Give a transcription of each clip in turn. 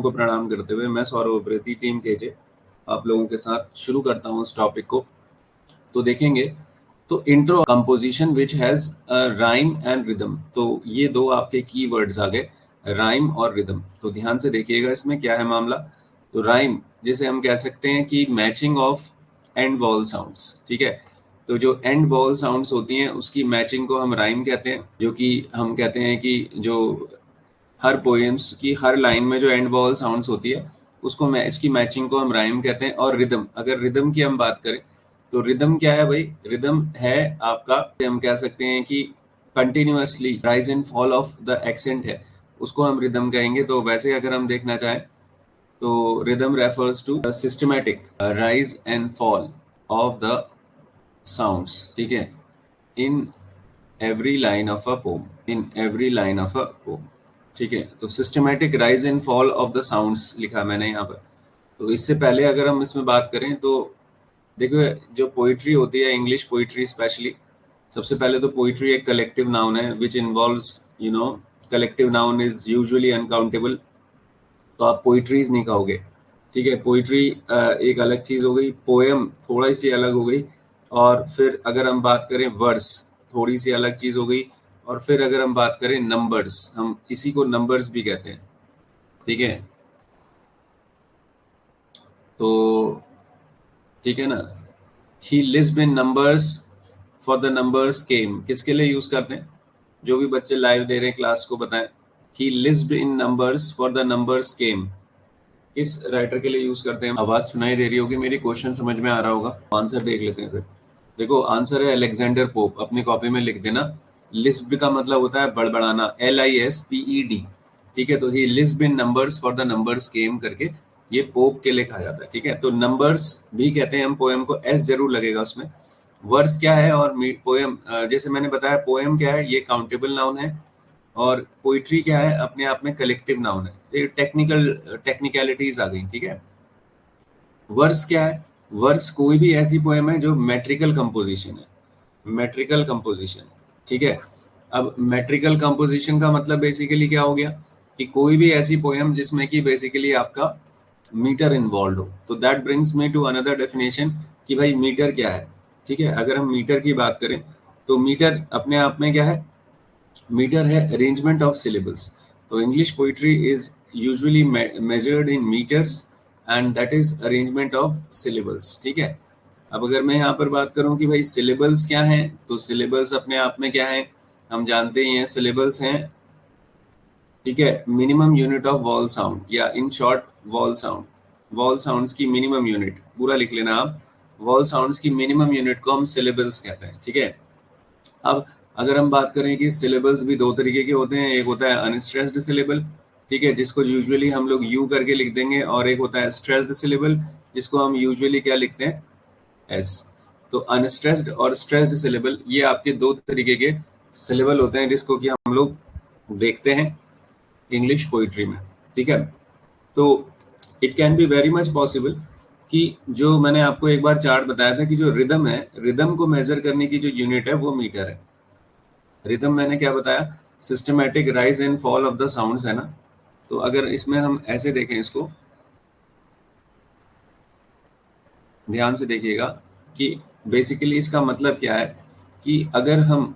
को प्रणाम करते हुए मैं सौरभ उप्रेती टीम केजे आप लोगों के साथ शुरू करता हूं इस टॉपिक को। तो देखेंगे तो intro composition which has rhyme and rhythm. तो ये दो आपके की वर्ड्स आ गए, राइम और रिदम। तो ध्यान से देखिएगा इसमें क्या है मामला। तो राइम जैसे हम कह सकते हैं कि matching of and wall sounds, ठीक है। तो जो एंड वॉल साउंड्स होती हैं उसकी मैचिंग को हम राइम कहते हैं, जो कि हम कहते हैं कि जो हर पोएम्स की हर लाइन में जो एंड वॉवल साउंड्स होती है उसको इसकी मैचिंग को हम राइम कहते हैं। और रिदम, अगर रिदम की हम बात करें तो रिदम क्या है भाई, रिदम है आपका, हम कह सकते हैं कि continuously rise and fall of the accent है, उसको हम रिदम कहेंगे। तो वैसे अगर हम देखना चाहें तो rhythm refers to systematic rise and fall of the sounds, ठीक है, in every line of a poem, in every line of a poem, ठीक है। तो systematic rise and fall of the sounds लिखा मैंने यहाँ पर। तो इससे पहले अगर हम इसमें बात करें तो देखो, जो पोइट्री होती है, इंग्लिश पोइट्री स्पेशली, सबसे पहले तो पोइट्री एक कलेक्टिव नाउन है which involves collective noun is usually uncountable. तो आप पोइट्रीज नहीं कहोगे, ठीक है। पोइट्री एक अलग चीज हो गई, पोएम थोड़ा सी अलग हो गई, और फिर अगर हम बात करें वर्स थोड़ी सी अलग चीज हो गई, और फिर अगर हम बात करें नंबर्स, हम इसी को नंबर्स भी कहते हैं, ठीक है। तो ठीक है ना, he lisp in numbers for the numbers came, किसके लिए यूज करते हैं, जो भी बच्चे लाइव दे रहे हैं क्लास को बताएं। He lisp in numbers for the numbers came, इस राइटर के लिए यूज करते हैं। आवाज सुनाई दे रही होगी मेरी, क्वेश्चन समझ में आ रहा होगा, आंसर देख लेते हैं फिर। देखो आंसर है अलेक्जेंडर पोप, अपनी कॉपी में लिख देना। लिस्प का मतलब होता है बड़बड़ाना, LISPED, ठीक है। तो he lisp in numbers for the numbers came करके ये पोप के लिए कहा जाता है, ठीक है। तो नंबर्स भी कहते हैं हम पोएम को, एस जरूर लगेगा उसमें। वर्स क्या है और पोएम, जैसे मैंने बताया पोएम क्या है, ये काउंटेबल नाउन है, और पोइट्री क्या है, अपने आप में कलेक्टिव नाउन है। ये टेक्निकलिटीज आ गई, ठीक है। वर्स क्या है, वर्स कोई भी ऐसी पोएम है जो मेट्रिकल कंपोजिशन है, मेट्रिकल कंपोजिशन, ठीक है। अब मेट्रिकल कंपोजिशन का मतलब बेसिकली क्या हो गया कि कोई भी ऐसी पोएम जिसमें कि बेसिकली आपका मीटर इन्वॉल्व हो। तो that brings me to another definition कि भाई मीटर क्या है, ठीक है। अगर हम मीटर की बात करें तो मीटर अपने आप में क्या है, मीटर है अरेंजमेंट ऑफ सिलेबल्स। तो English poetry is usually measured in metres and that is arrangement of syllables, ठीक है। अब अगर मैं यहाँ पर बात करूं कि भाई सिलेबल्स क्या हैं, तो सिलेबल्स अपने आप में क्या है, हम जानते ही हैं सिलेबल्स हैं, ठीक है, minimum unit of vowel sound, या in short vowel sound. Vowel sounds की मिनिमम यूनिट पूरा लिख लेना आप, वॉल साउंड्स की मिनिमम यूनिट को हम सिलेबल्स कहते हैं, ठीक है। अब अगर हम बात करें कि सिलेबल्स भी दो तरीके के होते हैं, एक होता है अनस्ट्रेस्ड सिलेबल, ठीक है, जिसको यूजुअली हम लोग यू करके लिख देंगे, और एक होता है स्ट्रेस्ड सिलेबल, जिसको हम यूजुअली क्या लिखते हैं, एस। तो अनस्ट्रेस्ड और स्ट्रेस्ड सिलेबल ये आपके दो तरीके के सिलेबल होते हैं जिसको कि हम लोग देखते हैं इंग्लिश पोइट्री में, ठीक है। तो it can be very much possible कि जो मैंने आपको एक बार चार्ट बताया था कि जो रिदम है, रिदम को मेजर करने की जो यूनिट है वो मीटर है। रिदम मैंने क्या बताया, systematic rise and fall of the sounds है ना। तो अगर इसमें हम ऐसे देखें इसको, ध्यान से देखिएगा कि बेसिकली इसका मतलब क्या है कि अगर हम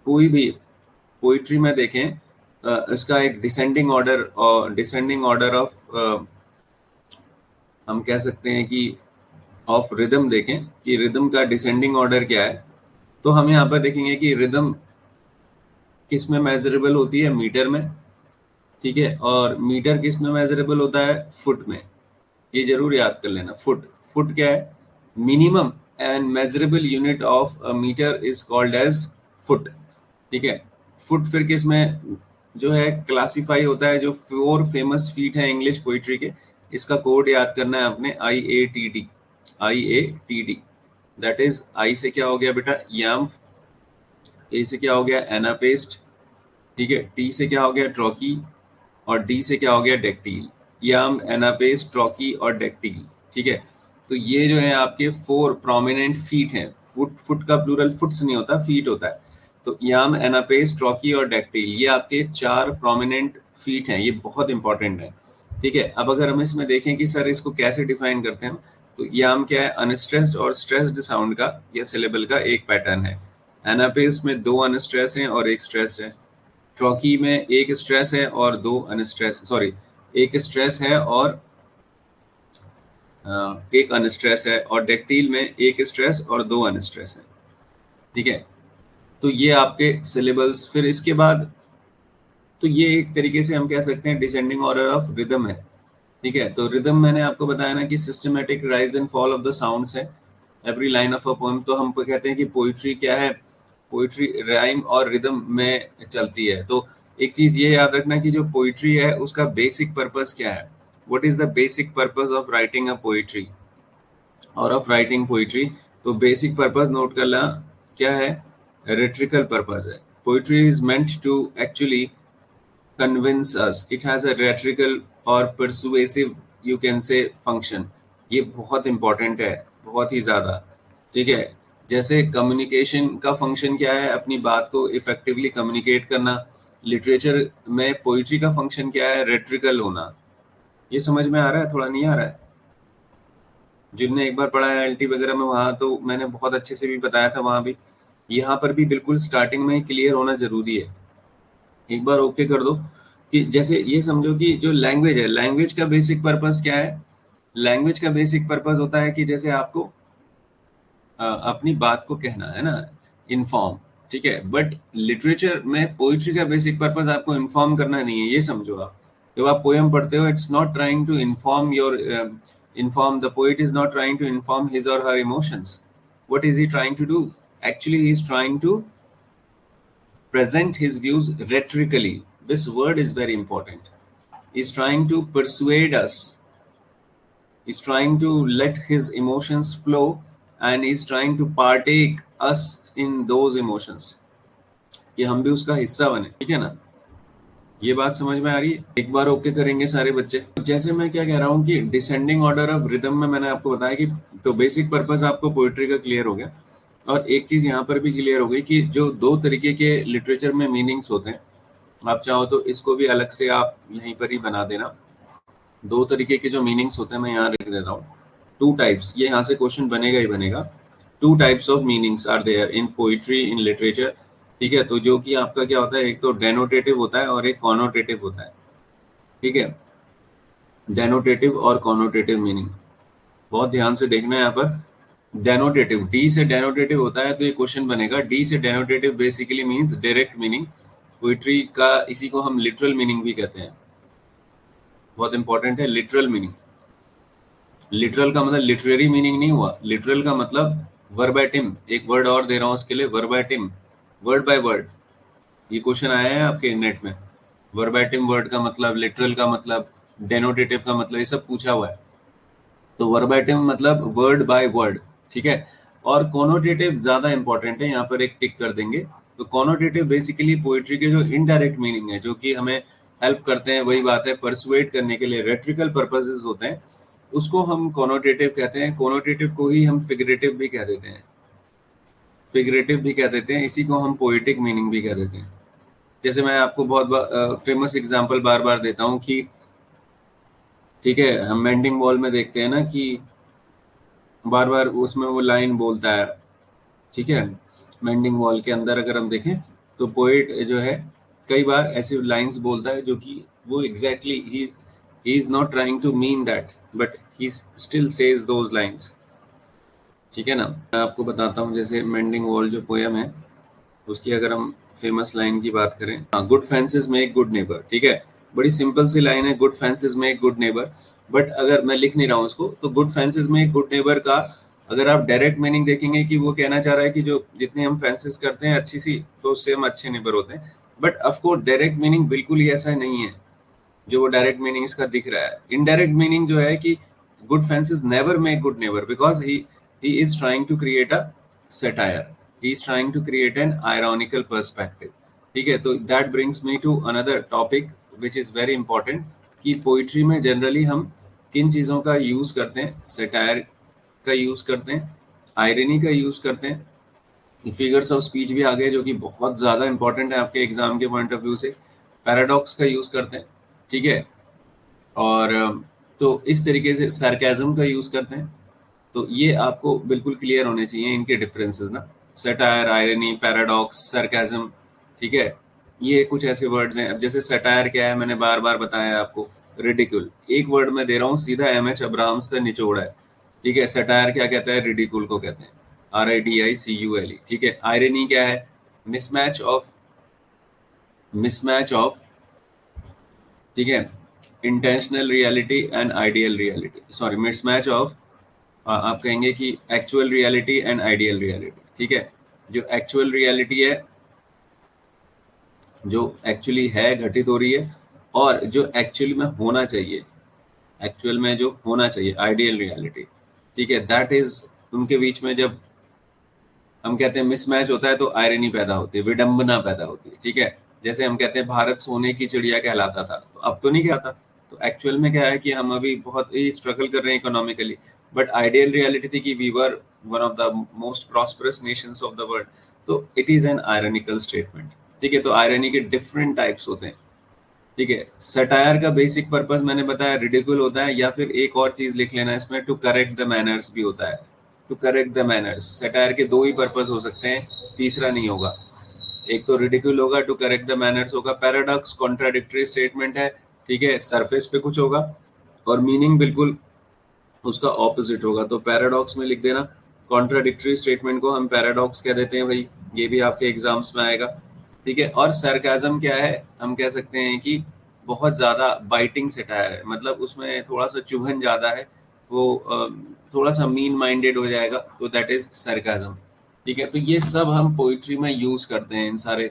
कोई भी पोइट्री में देखें, इसका एक डिसेंडिंग ऑर्डर, और डिसेंडिंग ऑर्डर ऑफ, हम कह सकते हैं कि ऑफ रिदम देखें कि रिदम का डिसेंडिंग ऑर्डर क्या है, तो हम यहाँ पर देखेंगे कि रिदम किस में मेजरेबल होती है, मीटर में, ठीक है। और मीटर किस में मेजरेबल होता है, फुट में। ये जरूर याद कर लेना, फुट। फुट क्या है, minimum and measurable unit of a metre is called as foot, ठीक है। फुट फिर किस में जो है क्लासिफाई होता है, जो 4 फेमस फीट है इंग्लिश पोइट्री के, इसका कोड याद करना है आपने, IATD, IATD। That is I से क्या हो गया बेटा, याम, ए से क्या हो गया, एनापेस्ट, ठीक है, टी से क्या हो गया, ट्रॉकी, और डी से क्या हो गया, डेक्टील। याम, एनापेस, ट्रॉकी और डेक्टील, ठीक है। तो ये जो है आपके 4 प्रोमिनेंट फीट हैं। फुट, फुट का प्लूरल फुट्स नहीं होता, फीट होता है। तो याम, एनापेस, ट्रॉकी और डेक्टील, ये आपके 4 प्रोमिनेंट फीट हैं, ये बहुत इंपॉर्टेंट है, ठीक है, अब अगर हम इसमें देखें कि सर इसको कैसे डिफाइन करते हैं, तो याम क्या है, अनस्ट्रेस्ड और स्ट्रेस्ड साउंड का या सिलेबल का एक पैटर्न है। एनापेस में 2 अनस्ट्रेस हैं और 1 स्ट्रेस है। ट्रॉकी में 1 स्ट्रेस है और 2 अनस्ट्रेस, सॉरी 1 स्ट्रेस है और 1 अनस्ट्रेस है, और डेक्टिल में 1 स्ट्रेस और 2 अनस्ट्रेस है। ठीक है, तो ये आपके सिलेबल्स। फिर इसके बाद तो ये एक तरीके से हम कह सकते हैं डिसेंडिंग ऑर्डर ऑफ रिदम है। ठीक है, तो रिदम मैंने आपको बताया ना कि systematic rise and fall of the sounds है every line of a poem. तो हम कहते हैं कि पोइट्री क्या है, पोइट्री राइम और रिदम में चलती है। तो एक चीज ये याद रखना कि जो पोइट्री है उसका बेसिक पर्पस क्या है, what is the basic purpose of writing a poetry और ऑफ राइटिंग पोइट्री। तो बेसिक पर्पस नोट करना क्या है, रेट्रिकल पर्पस है। Poetry is meant to actually convince us, it has a rhetorical or persuasive you can say function। ये बहुत important है, बहुत ही ज्यादा। ठीक है, जैसे कम्युनिकेशन का फंक्शन क्या है, अपनी बात को इफेक्टिवली कम्युनिकेट करना। लिटरेचर में पोइट्री का फंक्शन क्या है, रेट्रिकल होना। ये समझ में आ रहा है, थोड़ा नहीं आ रहा है? जिनने एक बार पढ़ा है एलटी वगैरह में, वहां तो मैंने बहुत अच्छे से भी बताया था, वहां भी यहाँ पर भी बिल्कुल स्टार्टिंग में क्लियर होना जरूरी है। एक बार ओके कर दो कि जैसे ये समझो कि जो लैंग्वेज है, लैंग्वेज का बेसिक पर्पस क्या है, लैंग्वेज का बेसिक पर्पस होता है कि जैसे आपको अपनी बात को कहना है ना, इन्फॉर्म। ठीक है, बट लिटरेचर में पोइट्री का बेसिक पर्पस आपको इन्फॉर्म करना नहीं है, ये समझो आप। जब आप पोएम पढ़ते हो, it's not trying to inform your inform, the poet is not trying to inform his or her emotions. What is he trying to do, actually he is trying to present his views rhetorically. This word is very important. He's trying to persuade us. He's trying to let his emotions flow, and he's trying to partake us in those emotions, कि हम भी उसका हिस्सा बने। ठीक है ना, ये बात समझ में आ रही है? एक बार ओके करेंगे सारे बच्चे। जैसे मैं क्या कह रहा हूँ कि डिसेंडिंग ऑर्डर ऑफ रिदम में मैंने आपको बताया कि तो बेसिक पर्पस आपको पोइट्री का क्लियर हो गया। और एक चीज यहाँ पर भी क्लियर हो गई कि जो 2 तरीके के लिटरेचर में मीनिंग्स होते हैं, आप चाहो तो इसको भी अलग से आप यहीं पर ही बना देना। 2 तरीके के जो मीनिंग्स होते हैं मैं यहाँ लिख देता हूँ। 2 टाइप्स, ये यहाँ से क्वेश्चन बनेगा ही बनेगा। 2 types of meanings are there in poetry, in literature. ठीक है, तो जो कि आपका क्या होता है, एक तो डेनोटेटिव होता है और एक कॉनोटेटिव होता है। ठीक है, डेनोटेटिव और कॉनोटेटिव मीनिंग बहुत ध्यान से देखना है यहाँ पर। डेनोटेटिव, डी से डेनोटेटिव होता है, तो ये क्वेश्चन बनेगा। डी से denotative basically means direct meaning. Poetry का इसी को हम लिटरल मीनिंग भी कहते हैं, बहुत इंपॉर्टेंट है लिटरल मीनिंग। लिटरल का मतलब लिटरेरी मीनिंग नहीं हुआ, लिटरल का मतलब वर्बैटिम। एक वर्ड और दे रहा हूँ उसके लिए, वर्बैटिम, वर्ड बाय वर्ड। ये क्वेश्चन आया है आपके नेट में, वर्बैटिम वर्ड का मतलब, लिटरल का मतलब, डेनोटेटिव का मतलब, ये सब पूछा हुआ है। तो वर्बैटिम मतलब वर्ड बाय वर्ड। ठीक है, और कॉनोटेटिव ज्यादा इंपॉर्टेंट है, यहाँ पर एक टिक कर देंगे। तो कॉनोटेटिव बेसिकली पोइट्री के जो इनडायरेक्ट मीनिंग है, जो कि हमें हेल्प करते हैं, वही बात है, परसुएट करने के लिए, रेट्रिकल पर्पसेस होते हैं, उसको हम कॉनोटेटिव कहते हैं। कॉनोटेटिव को ही हम फिगरेटिव भी कह देते हैं, फिगरेटिव भी कह देते हैं, इसी को हम पोइटिक मीनिंग भी कह देते हैं। जैसे मैं आपको बहुत फेमस एग्जांपल बार बार देता हूँ कि ठीक है, हम मेंडिंग वॉल में देखते हैं ना कि बार बार उसमें वो लाइन बोलता है। ठीक है, मेंडिंग वॉल के अंदर अगर हम देखें तो पोएट जो है कई बार ऐसी लाइंस बोलता है जो कि वो exactly he is not trying to mean that, but he still says those lines. ठीक है ना, मैं आपको बताता हूँ, जैसे मेंडिंग वॉल जो पोयम है उसकी अगर हम फेमस लाइन की बात करें, हाँ, good fences make good neighbour. ठीक है, बड़ी सिंपल सी लाइन है, good fences make good neighbour. But अगर मैं लिख नहीं रहा हूँ उसको, तो good fences make good neighbour का अगर आप डायरेक्ट मीनिंग देखेंगे कि वो कहना चाह रहा है कि जो जितने हम फेंसेस करते हैं अच्छी सी, तो उससे हम अच्छे नेबर होते हैं। बट ऑफकोर्स डायरेक्ट मीनिंग बिल्कुल ही ऐसा नहीं है जो वो डायरेक्ट मीनिंग इसका दिख रहा है। इनडायरेक्ट मीनिंग जो है कि good fences never make good neighbour, because he is trying to create a satire, he is trying to create an ironical perspective। ठीक है, तो that brings me to another topic which is very important कि poetry में generally हम किन चीज़ों का use करते हैं, सटायर का यूज़ करते हैं, आयरनी का यूज़ करते हैं, फिगर्स ऑफ स्पीच भी आ गए जो कि बहुत ज़्यादा इंपॉर्टेंट है आपके एग्जाम के पॉइंट ऑफ व्यू से, पैराडॉक्स का यूज़ करते हैं। ठीक है, और तो इस तरीके से sarcasm का यूज करते हैं। तो ये आपको बिल्कुल क्लियर होने चाहिए इनके डिफरेंसेस ना, सटायर, आयरनी, पैराडॉक्स, सरकाजम, ठीक है। ये कुछ ऐसे वर्ड्स हैं। अब जैसे सटायर क्या है, मैंने बार बार बताया आपको, रिडिकुल, एक वर्ड में दे रहा हूँ सीधा, एम एच अब्राहम्स का निचोड़ है, ठीक है। सटायर क्या कहता है, रिडिकुल को कहते हैं, RIDICULE, ठीक है। आयरनी क्या है, मिसमैच ऑफ, मिसमैच ऑफ, ठीक है, intentional reality and ideal reality, sorry, mismatch of, आप कहेंगे कि actual reality and ideal reality, ठीक है। जो एक्चुअल रियलिटी है, जो एक्चुअली है, घटित हो रही है, और जो एक्चुअली में होना चाहिए, एक्चुअल में जो होना चाहिए, आइडियल रियलिटी, ठीक है, दैट इज, उनके बीच में जब हम कहते हैं मिसमैच होता है तो आयरनी पैदा होती है, विडंबना पैदा होती है, ठीक है। जैसे हम कहते हैं भारत सोने की चिड़िया कहलाता था, तो अब तो नहीं कहता। तो एक्चुअल में क्या है कि हम अभी बहुत ही स्ट्रगल कर रहे हैं इकोनॉमिकली, बट आइडियल रियलिटी थी कि we were one of the most prosperous nations of the world. तो it is an ironical statement, ठीक है। तो आयरनी के डिफरेंट टाइप्स होते हैं, ठीक है। सटायर का बेसिक पर्पस मैंने बताया, रिडिकुल होता है, या फिर एक और चीज लिख लेना इसमें, टू करेक्ट द मैनर्स भी होता है। To correct the manners, satire के दो ही पर्पस हो सकते हैं, तीसरा नहीं होगा। एक तो रिडिकुल होगा, टू करेक्ट द मैनर्स होगा। पैराडॉक्स कॉन्ट्राडिक्टरी स्टेटमेंट है, ठीक है, सरफेस पे कुछ होगा और मीनिंग बिल्कुल उसका ऑपोजिट होगा, तो पैराडॉक्स में लिख देना। कॉन्ट्राडिक्टरी स्टेटमेंट को हम पैराडॉक्स कह देते हैं भाई, ये भी आपके एग्जाम्स में आएगा, ठीक है। और सरकाजम क्या है, हम कह सकते हैं कि बहुत ज्यादा बाइटिंग सेटायर है, मतलब उसमें थोड़ा सा चुभन ज्यादा है, वो थोड़ा सा मीन माइंडेड हो जाएगा, तो दैट इज सरकाजम, ठीक है। तो ये सब हम पोइट्री में यूज करते हैं, इन सारे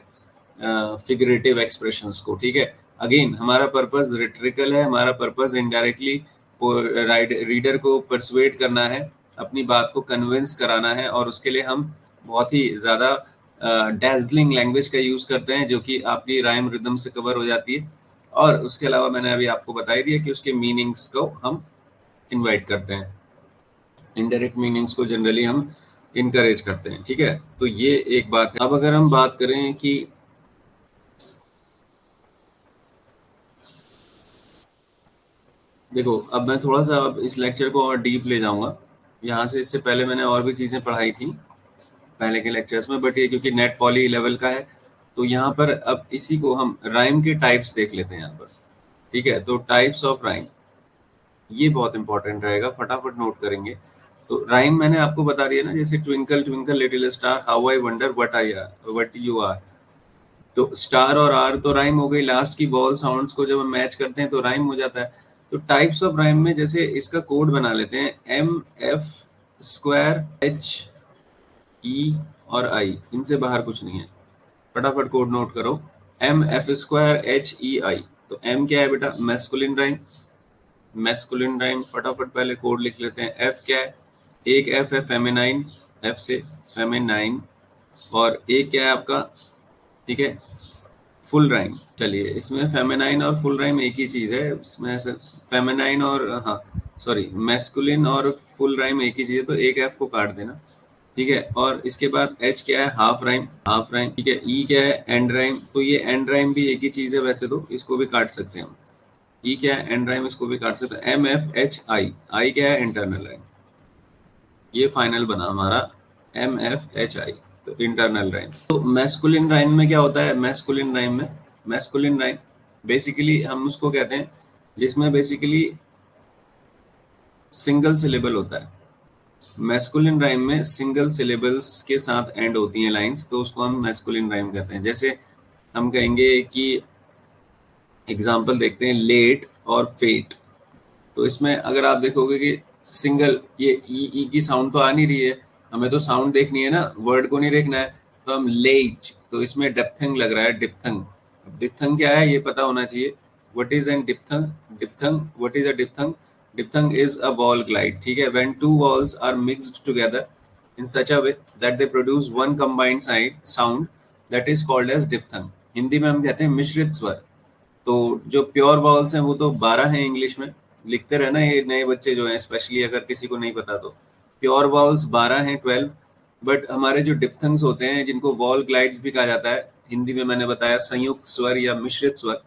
फिगरेटिव एक्सप्रेशंस को, ठीक है। अगेन हमारा पर्पस रिटरिकल है, हमारा पर्पस इनडायरेक्टली रीडर को परसुएट करना है, अपनी बात को कन्विंस कराना है, और उसके लिए हम बहुत ही ज़्यादा डैजलिंग लैंग्वेज का यूज़ करते हैं, जो कि आपकी राइम रिदम से कवर हो जाती है। और उसके अलावा मैंने अभी आपको बता ही दिया कि उसके मीनिंग्स को हम इनवाइट करते हैं, इनडायरेक्ट मीनिंग्स को जनरली हम इनकरेज करते हैं, ठीक है। तो ये एक बात है। अब अगर हम बात करें कि देखो, अब मैं थोड़ा सा अब इस लेक्चर को और डीप ले जाऊंगा यहाँ से। इससे पहले मैंने और भी चीज़ें पढ़ाई थी पहले के लेक्चर्स में, बट ये क्योंकि नेट पॉली लेवल का है, तो यहाँ पर अब इसी को हम राइम के टाइप्स देख लेते हैं यहाँ पर, ठीक है। तो टाइप्स ऑफ राइम, ये बहुत इंपॉर्टेंट रहेगा, फटाफट नोट करेंगे। तो राइम मैंने आपको बता दिया ना, जैसे twinkle twinkle little star, how I wonder what you are. तो स्टार और आर तो राइम हो गई, लास्ट की वॉल साउंड्स को जब हम मैच करते हैं तो राइम हो जाता है। तो टाइप्स ऑफ राइम में जैसे इसका कोड बना लेते हैं, MF² H E और I, इनसे बाहर कुछ नहीं है, फटाफट कोड नोट करो। MF² H E I, तो M क्या है बेटा, मैस्कुलिन राइम, मैस्कुलिन राइम, फटाफट पहले कोड लिख लेते हैं। F क्या है, एक F है फेमिनाइन, F से फेमिनाइन, और एक क्या है आपका, ठीक है, फुल राइम। चलिए, इसमें फेमिनाइन और फुल राइम एक ही चीज है, इसमें ऐसे फेमिनाइन और, हाँ सॉरी, मैस्कुलिन और फुल राइम एक ही चीज है, तो एक एफ को काट देना, ठीक है। और इसके बाद एच क्या है, हाफ राइम, हाफ राइम, ठीक है। ई क्या है, एंड राइम, तो ये एंड राइम भी एक ही चीज है वैसे, तो इसको भी काट सकते हैं हम। ई क्या है, एंड राइम, इसको भी काट सकते हैं। MF H I, आई क्या है, इंटरनल राइम, ये फाइनल बना हमारा MF H I, तो इंटरनल राइम। तो मैस्कुलिन राइम में क्या होता है, मैस्कुलिन राइम में, मैस्कुलिन राइम बेसिकली हम उसको कहते हैं जिसमें बेसिकली सिंगल सिलेबल होता है। मैस्कुलिन राइम में सिंगल सिलेबल्स के साथ एंड होती हैं लाइंस, तो उसको हम मैस्कुलिन राइम कहते हैं। जैसे हम कहेंगे कि एग्जाम्पल देखते हैं, लेट और फेट, तो इसमें अगर आप देखोगे कि सिंगल, ये ई की साउंड तो आ नहीं रही है, हमें तो साउंड देखनी है ना, वर्ड को नहीं देखना है, तो हम लेट, तो इसमें डिप्थंग लग रहा है, डिप्थंग। अब डिप्थंग क्या है ये पता होना चाहिए। What is an diphthong, diphthong, what is a diphthong, diphthong is a vowel glide, ठीक है। When two vowels are mixed together in such a way that they produce one combined sound, that is called as diphthong। Hindi में हम कहते हैं मिश्रित स्वर। तो जो प्योर वावल्स हैं वो तो 12 हैं इंग्लिश में, लिखते रहना ये नए बच्चे जो हैं, स्पेशली अगर किसी को नहीं पता तो। प्योर वावल्स 12 हैं, 12। बट हमारे जो डिप्थंग्स होते हैं, जिनको वॉल ग्लाइड्स भी कहा जाता है, हिंदी में मैंने बताया संयुक्त स्वर या मिश्रित स्वर,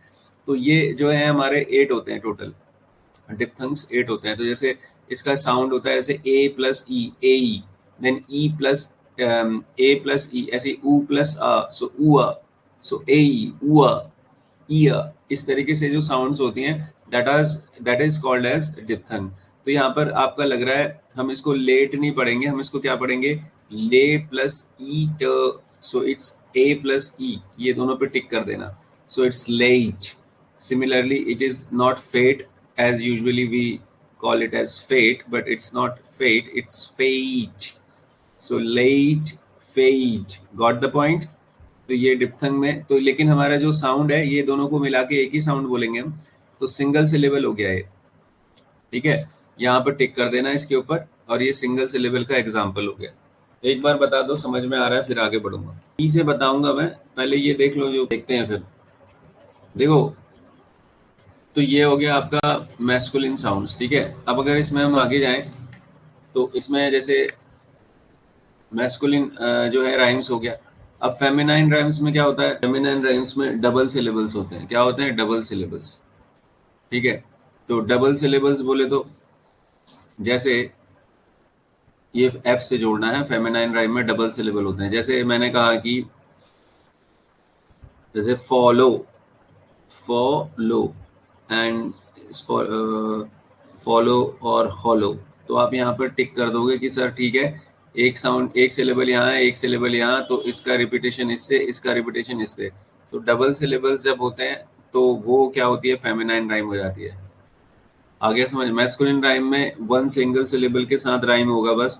तो ये जो है हमारे 8 होते हैं टोटल, डिप्थंग्स 8 होते हैं। तो जैसे इसका साउंड होता है ऐसे ए प्लस ई, ए ई, देन ई प्लस ए प्लस ई, ऐसे ऊ प्लस अ, सो ऊ अ, सो ए ई, ऊ अ, ई अ, इस तरीके से जो साउंड्स होती हैं दैट इज कॉल्ड एज डिप्थंग। तो यहाँ पर आपका लग रहा है हम इसको लेट नहीं पढ़ेंगे, हम इसको क्या पढ़ेंगे, ले प्लस ई ट, सो इट्स ए प्लस ई, ये दोनों पे टिक कर देना, so it's late. Similarly, it is not fate as usually we call it as fate, but it's not fate, it's fate. So late, fate. Got the point? तो ये डिप्थंग में तो, लेकिन हमारा जो साउंड है ये दोनों को मिला के एक ही साउंड बोलेंगे हम, तो सिंगल सिलेबल हो गया ये। ठीक है, यहाँ पर टिक कर देना इसके ऊपर, और ये सिंगल सिलेबल का एग्जाम्पल हो गया। एक बार बता दो समझ में आ रहा है, फिर आगे बढ़ूंगा। ई से बताऊंगा मैं, पहले ये देख लो, जो देखते हैं फिर देखो। तो ये हो गया आपका मैस्कुलिन साउंड्स। ठीक है, अब अगर इसमें हम आगे जाएं तो इसमें जैसे मैस्कुलिन जो है राइम्स हो गया। अब फेमिनाइन राइम्स में क्या होता है, फेमिनाइन राइम्स में डबल सिलेबल्स होते हैं। क्या होते हैं, डबल सिलेबल्स। ठीक है, तो डबल सिलेबल्स बोले तो जैसे ये एफ से जोड़ना है, फेमिनाइन राइम में डबल सिलेबल होते हैं। जैसे मैंने कहा कि जैसे फॉलो, फॉलो एंड फॉलो और हॉलो, तो आप यहाँ पर टिक कर दोगे कि सर ठीक है, एक साउंड, एक सिलेबल यहाँ है, एक सिलेबल यहाँ, तो इसका रिपीटेशन इससे, इसका रिपीटेशन इससे। तो डबल सिलेबल्स जब होते हैं तो वो क्या होती है, फेमिनाइन राइम हो जाती है। आगे समझ, मैस्कुलिन राइम में वन सिंगल सिलेबल के साथ राइम होगा बस,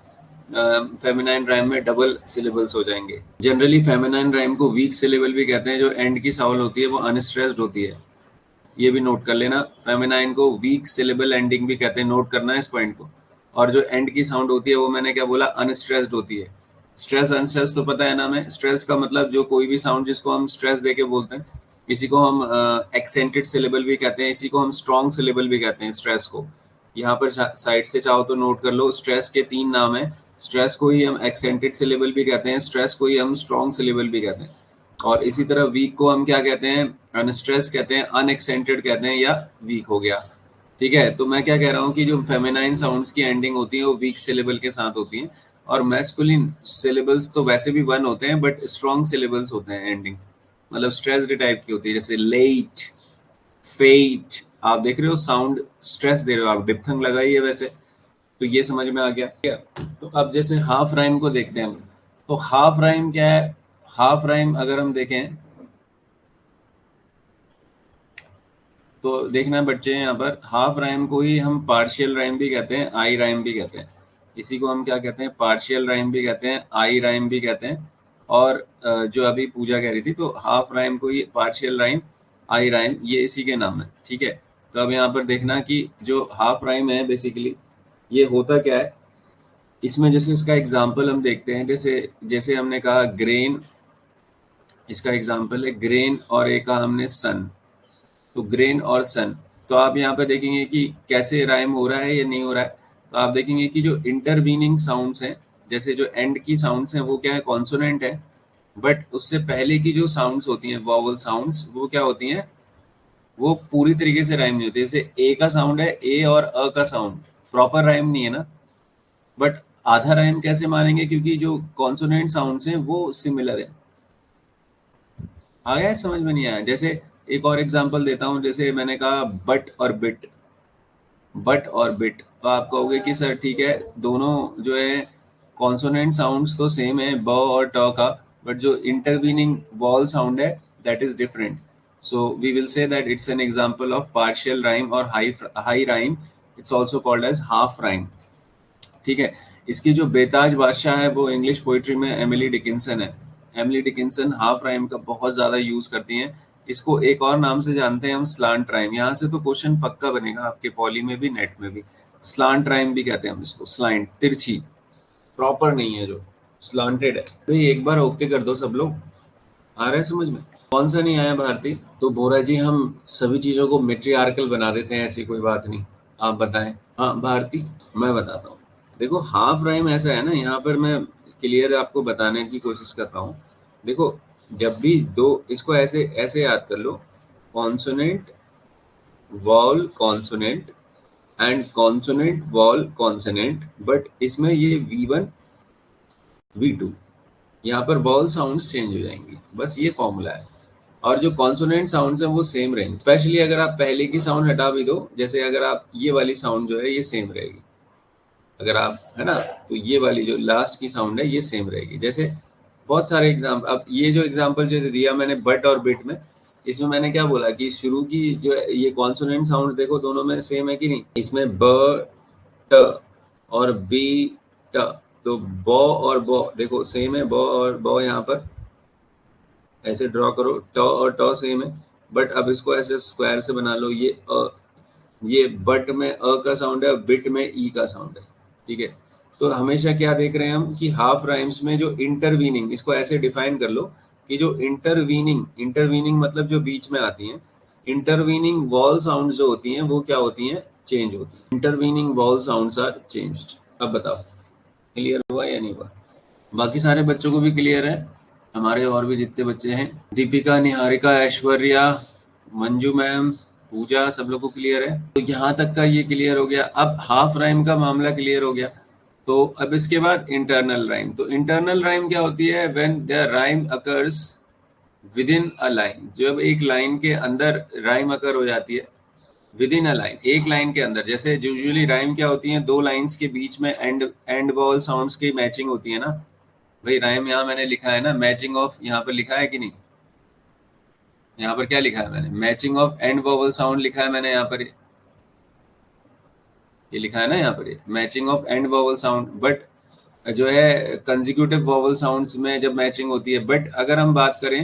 फेमिनाइन राइम में डबल सिलेबल्स हो जाएंगे। जनरली फेमिनाइन राइम को वीक सिलेबल भी कहते हैं। जो एंड की साउंड होती है वो अनस्ट्रेस्ड होती है, ये भी नोट कर लेना। फेमिनाइन को वीक सिलेबल एंडिंग भी कहते हैं, नोट करना है इस पॉइंट को। और जो एंड की साउंड होती है वो मैंने क्या बोला, अनस्ट्रेस्ड होती है। स्ट्रेस अनस्ट्रेस तो पता है ना हमें। स्ट्रेस का मतलब जो कोई भी साउंड जिसको हम स्ट्रेस देके बोलते हैं, इसी को हम एक्सेंटेड सिलेबल भी कहते हैं, इसी को हम स्ट्रॉन्ग सिलेबल भी कहते हैं स्ट्रेस को। यहाँ पर साइड से चाहो तो नोट कर लो, स्ट्रेस के 3 नाम है। स्ट्रेस को ही हम एक्सेंटेड सिलेबल भी कहते हैं, स्ट्रेस को ही हम स्ट्रॉन्ग सिलेबल भी कहते हैं। और इसी तरह वीक को हम क्या कहते हैं, अनस्ट्रेस कहते हैं, अनएक्सेंटेड कहते हैं, या वीक हो गया। ठीक है, तो मैं क्या कह रहा हूँ कि जो फेमिनाइन साउंड्स की एंडिंग होती है वो वीक सिलेबल के साथ होती है, और मैस्कुलिन सिलेबल्स तो वैसे भी वन होते हैं, बट स्ट्रॉन्ग सिलेबल्स होते हैं एंडिंग, मतलब स्ट्रेस्ड टाइप की होती है। जैसे लेट, फेट, आप देख रहे हो साउंड स्ट्रेस दे रहे हो आप, डिप्थंग लगाई है वैसे। तो ये समझ में आ गया क्या। तो अब जैसे हाफ राइम को देखते हैं हम। तो हाफ राइम क्या है, हाफ राइम अगर हम देखें तो देखना बच्चे, यहाँ पर हाफ राइम को ही हम पार्शियल राइम भी कहते हैं, आई राइम भी कहते हैं। इसी को हम क्या कहते हैं, पार्शियल राइम भी कहते हैं, आई राइम भी कहते हैं। और जो अभी पूजा कह रही थी, तो हाफ राइम को ही पार्शियल राइम, आई राइम, ये इसी के नाम है। ठीक है, तो अब यहाँ पर देखना कि जो हाफ राइम है बेसिकली ये होता क्या है। इसमें जैसे इसका एग्जाम्पल हम देखते हैं, जैसे जैसे हमने कहा ग्रेन, इसका एग्जाम्पल है ग्रेन, और एक कहा हमने सन। तो ग्रेन और सन, तो आप यहाँ पे देखेंगे कि कैसे राइम हो रहा है या नहीं हो रहा है। तो आप देखेंगे कि जो इंटरवीनिंग साउंड्स हैं, जैसे जो एंड की साउंड्स हैं वो क्या है, कॉन्सोनेंट है। बट उससे पहले की जो साउंड्स होती हैं, वॉवल साउंड्स, वो क्या होती हैं, वो पूरी तरीके से राइम नहीं होती। जैसे ए का साउंड है, ए और अ का साउंड प्रॉपर राइम नहीं है ना, बट आधा राइम कैसे मानेंगे, क्योंकि जो कॉन्सोनेंट साउंड्स हैं वो सिमिलर है। आ गया, समझ में नहीं आया। जैसे एक और एग्जांपल देता हूँ, जैसे मैंने कहा बट और बिट, बट और बिट, तो आप कहोगे कि सर ठीक है, दोनों जो है कॉन्सोनेंट साउंड्स तो सेम है, ब और ट का, बट जो इंटरवीनिंग वॉल साउंड है that is different. So we will say that it's an example of partial rhyme or हाई rhyme. It's also called as half rhyme. ठीक है, इसकी जो बेताज बादशाह है वो इंग्लिश पोइट्री में एमिली डिकिंसन है। एमिली डिकिंसन हाफ राइम का बहुत ज्यादा यूज करती हैं। इसको एक और नाम से जानते हैं हम, स्लांट राइम। यहाँ से तो क्वेश्चन पक्का बनेगा आपके पॉली में भी, नेट में भी। स्लांट राइम भी कहते हैं हम इसको, स्लाइंट, तिरछी, प्रॉपर नहीं है, जो स्लांटेड है। भाई एक बार ओके कर दो सब लोग, आ रहा है समझ में। कौन सा नहीं आया भारती, तो बोरा जी हम सभी चीजों को मेट्रियार्कल बना देते हैं, ऐसी कोई बात नहीं, आप बताएं। हाँ भारती, मैं बताता हूँ। देखो हाफ राइम ऐसा है ना, यहाँ पर मैं क्लियर आपको बताने की कोशिश कर रहा हूँ। देखो, जब भी दो, इसको ऐसे ऐसे याद कर लो, consonant, vowel, consonant, and consonant vowel consonant, but इसमें ये V1 V2 यहाँ पर वॉल साउंड्स चेंज हो जाएंगी, बस ये फॉर्मूला है। और जो कॉन्सोनेंट साउंड्स हैं वो सेम रहेंगे, स्पेशली अगर आप पहले की साउंड हटा भी दो, जैसे अगर आप ये वाली साउंड जो है ये सेम रहेगी, अगर आप है ना, तो ये वाली जो लास्ट की साउंड है ये सेम रहेगी। जैसे बहुत सारे एग्जाम्पल, अब ये जो एग्जाम्पल जो दिया मैंने बट और बिट में, इसमें मैंने क्या बोला कि शुरू की जो ये कॉन्सोनेंट साउंड्स देखो दोनों में सेम है कि नहीं, इसमें ब ट और बी ट, तो ब और ब देखो सेम है, ब और ब यहाँ पर ऐसे ड्रॉ करो, ट और ट सेम है, बट अब इसको ऐसे स्क्वायर से बना लो, ये बट में अ का साउंड है, बिट में ई का साउंड है, ठीक है। तो हमेशा क्या देख रहे हैं हम कि हाफ राइम्स में जो इंटरवीनिंग, इसको ऐसे डिफाइन कर लो कि जो इंटरवीनिंग मतलब जो बीच में आती हैं, इंटरवीनिंग वॉल साउंड जो होती हैं वो क्या होती हैं, चेंज होती हैं, intervening vowel sounds are changed. अब बताओ क्लियर हुआ या नहीं हुआ? बाकी सारे बच्चों को भी क्लियर है, हमारे और भी जितने बच्चे हैं, दीपिका, निहारिका, ऐश्वर्या, मंजू मैम, पूजा, सब लोग को क्लियर है। तो यहाँ तक का ये क्लियर हो गया। अब हाफ राइम का मामला क्लियर हो गया, तो अब इसके बाद इंटरनल राइम। तो इंटरनल राइम क्या होती है, when the rhyme occurs with in a line, जब एक लाइन के अंदर राइम अकर हो जाती है, विद इन अ लाइन, एक लाइन के अंदर। जैसे यूजुअली राइम क्या होती है, दो लाइंस के बीच में एंड वॉवल साउंड्स की मैचिंग होती है ना भाई। राइम यहाँ मैंने लिखा है ना, मैचिंग ऑफ, यहाँ पर लिखा है कि नहीं, यहाँ पर क्या लिखा है मैंने, matching of and vowel sound लिखा है मैंने यहाँ पर, ये लिखा है ना यहाँ पर, matching of and vowel sound. But जो है कंजिक्यूटिव वॉवल साउंड्स में जब मैचिंग होती है, बट अगर हम बात करें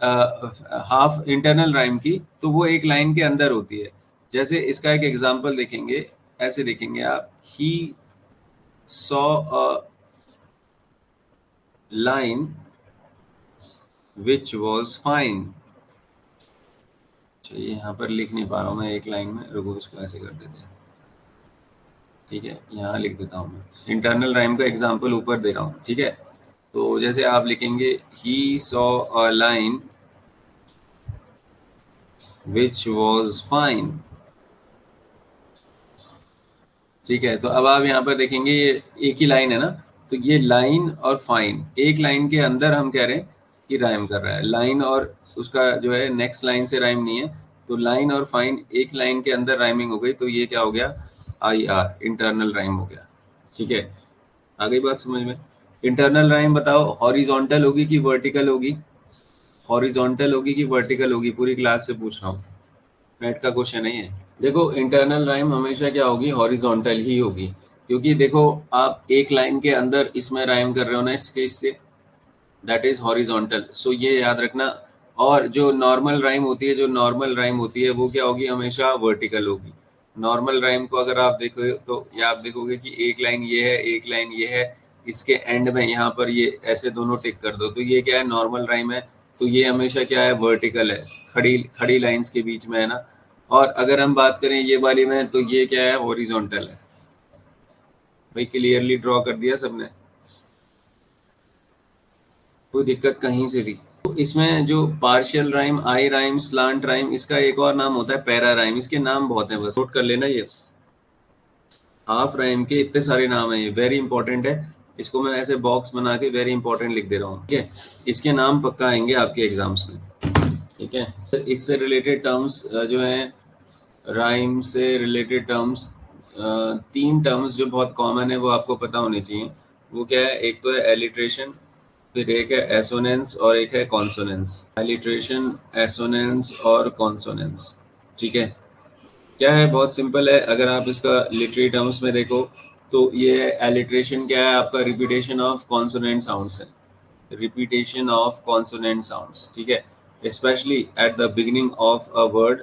हाफ इंटरनल राइम की, तो वो एक लाइन के अंदर होती है। जैसे इसका एक एग्जांपल देखेंगे, ऐसे देखेंगे आप, he saw a line which was fine. अच्छा, ये यहाँ पर लिख नहीं पा रहा हूँ मैं एक लाइन में, रुको इसको ऐसे कर देते हैं, ठीक है, यहाँ लिख देता हूँ मैं। इंटरनल राइम का एग्जांपल ऊपर दे रहा हूँ, ठीक है। तो जैसे आप लिखेंगे he saw a line which was fine, ठीक है। तो अब आप यहाँ पर देखेंगे ये एक ही लाइन है ना, तो ये लाइन और फाइन एक लाइन के अंदर हम कह रहे हैं कि राइम कर रहा है, लाइन और उसका जो है नेक्स्ट लाइन से राइम नहीं है। तो लाइन और फाइन एक लाइन के अंदर राइमिंग हो गई, तो ये क्या हो गया, आई आर, इंटरनल राइम हो गया, ठीक है। आ गई बात समझ में? इंटरनल राइम बताओ, हॉरिजॉन्टल होगी कि वर्टिकल होगी, हॉरिजॉन्टल होगी कि वर्टिकल होगी, पूरी क्लास से पूछ रहा हूँ, नेट का क्वेश्चन नहीं है। देखो इंटरनल राइम हमेशा क्या होगी, हॉरिजॉन्टल ही होगी, क्योंकि देखो आप एक लाइन के अंदर इसमें राइम कर रहे हो ना इसके इससे, दैट इज हॉरिजॉन्टल, सो ये याद रखना। और जो नॉर्मल राइम होती है, जो नॉर्मल राइम होती है वो क्या होगी, हमेशा वर्टिकल होगी। नॉर्मल राइम को अगर आप देखो तो ये आप देखोगे कि एक लाइन ये है, एक लाइन ये है, इसके एंड में यहाँ पर ये ऐसे दोनों टिक कर दो, तो ये क्या है, नॉर्मल राइम है। तो ये हमेशा क्या है, वर्टिकल है, खड़ी खड़ी लाइंस के बीच में है ना। और अगर हम बात करें ये वाली में, तो ये क्या है, हॉरिजॉन्टल है। भाई क्लियरली ड्रॉ कर दिया सबने, कोई दिक्कत कहीं से भी? तो इसमें जो पार्शियल राइम, आई राइम, स्लांट राइम, इसका एक और नाम होता है पैरा राइम। इसके नाम बहुत हैं, बस नोट कर लेना। ये हाफ राइम के इतने सारे नाम हैं, ये वेरी इंपॉर्टेंट है। इसको मैं ऐसे बॉक्स बना के वेरी इंपॉर्टेंट लिख दे रहा हूँ, ठीक है। इसके नाम पक्का आएंगे आपके एग्जाम्स में, ठीक है। इससे रिलेटेड टर्म्स जो हैं, राइम से रिलेटेड टर्म्स, तीन टर्म्स जो बहुत कॉमन है वो आपको पता होने चाहिए। वो क्या है, एक तो है एलिट्रेशन, फिर एक है एसोनेंस और एक है कॉन्सोनेंस। एलिट्रेशन, एसोनेंस और कॉन्सोनेंस, ठीक है। क्या है, बहुत सिंपल है। अगर आप इसका लिटरेरी टर्म्स में देखो तो ये एलिट्रेशन क्या है, आपका रिपीटेशन ऑफ कॉन्सोनेंट साउंड्स है, रिपीटेशन ऑफ कॉन्सोनेंट साउंड्स, ठीक है, specially at the beginning of a word,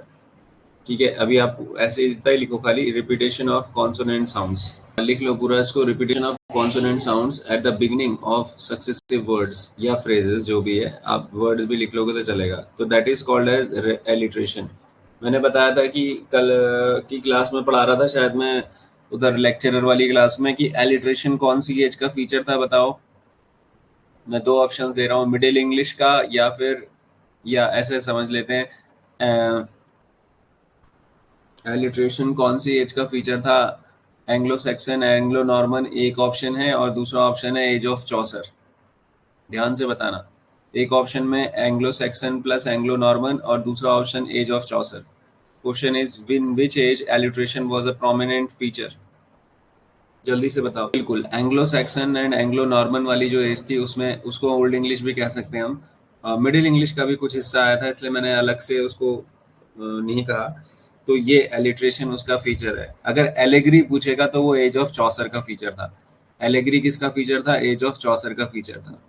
ठीक है। अभी आप ऐसे इतना ही लिखो खाली, रिपीटेशन ऑफ कॉन्सोनेंट साउंड्स, लिख लो पूरा इसको, repetition of consonant sounds at the beginning of successive words या फ्रेजेस, जो भी है, आप वर्ड्स भी लिख लोगे तो चलेगा। तो that is called as alliteration. मैंने बताया था कि कल की क्लास में पढ़ा रहा था शायद मैं, उधर लेक्चरर वाली क्लास में, कि एलिट्रेशन कौन सी एज का फीचर था बताओ। मैं दो ऑप्शंस दे रहा हूँ, मिडिल इंग्लिश का, या फिर, या ऐसे समझ लेते हैं एलिट्रेशन कौन सी एज का फीचर था? एंग्लो सैक्सन, एंग्लो नॉर्मन एक ऑप्शन है और दूसरा ऑप्शन है एज ऑफ चौसर। ध्यान से बताना, एक ऑप्शन में Anglo Saxon plus Anglo Norman और दूसरा option age of Chaucer. Question is in which age alliteration was a prominent feature. जल्दी से बताओ। बिल्कुल, Anglo Saxon and Anglo Norman वाली जो एज थी उसमें उसको ओल्ड इंग्लिश भी कह सकते हैं हम। मिडिल इंग्लिश का भी कुछ हिस्सा आया था, इसलिए मैंने अलग से उसको नहीं कहा। तो ये एलिट्रेशन उसका फीचर है। अगर एलेग्री पूछेगा तो वो एज ऑफ चौसर का फीचर था। एलेग्री किसका फीचर था? एज ऑफ चौसर का फीचर था।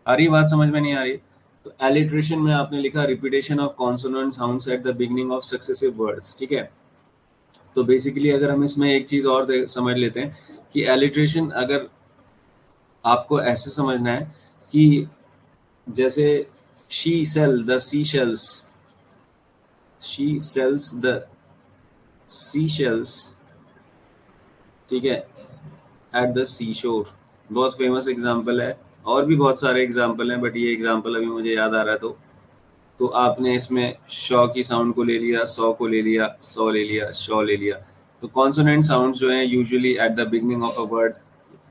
आ रही बात समझ में? नहीं आ रही? तो एलिट्रेशन में आपने लिखा repetition of consonant sounds at the beginning of successive words. ठीक है, तो बेसिकली अगर हम इसमें एक चीज और समझ लेते हैं कि एलिट्रेशन अगर आपको ऐसे समझना है कि जैसे she sell the sea shells, she sells the sea shells, ठीक है, एट द सी शोर। बहुत फेमस एग्जाम्पल है, और भी बहुत सारे एग्जाम्पल हैं, बट ये एग्जाम्पल अभी मुझे याद आ रहा है। तो आपने इसमें शॉ की साउंड को ले लिया, सौ को ले लिया, सौ ले लिया, शॉ ले लिया। तो कॉन्सोनेंट साउंड्स जो हैं usually at the beginning of a word